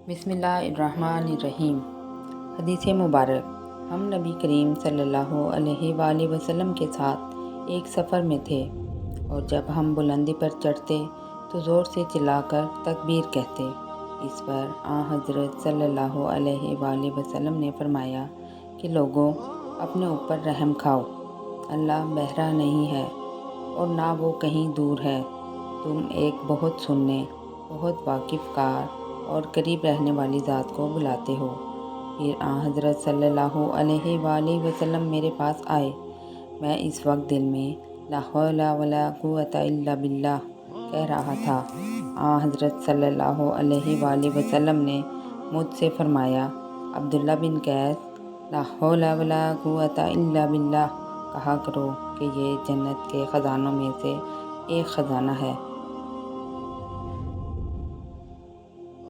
بسم اللہ الرحمن الرحیم۔ حدیث مبارک۔ ہم نبی کریم صلی اللہ علیہ وآلہ وسلم کے ساتھ ایک سفر میں تھے، اور جب ہم بلندی پر چڑھتے تو زور سے چلا کر تکبیر کہتے۔ اس پر حضرت صلی اللہ علیہ وآلہ وسلم نے فرمایا کہ لوگوں، اپنے اوپر رحم کھاؤ، اللہ بہرا نہیں ہے اور نہ وہ کہیں دور ہے۔ تم ایک بہت سننے، بہت واقف کار اور قریب رہنے والی ذات کو بلاتے ہو۔ پھر حضرت صلی اللہ علیہ وآلہ وسلم میرے پاس آئے۔ میں اس وقت دل میں لا حول ولا قوۃ الا باللہ کہہ رہا تھا۔ حضرت صلی اللہ علیہ وآلہ وسلم نے مجھ سے فرمایا، عبداللہ بن قیس، لا حول ولا قوۃ الا باللہ کہا کرو کہ یہ جنت کے خزانوں میں سے ایک خزانہ ہے۔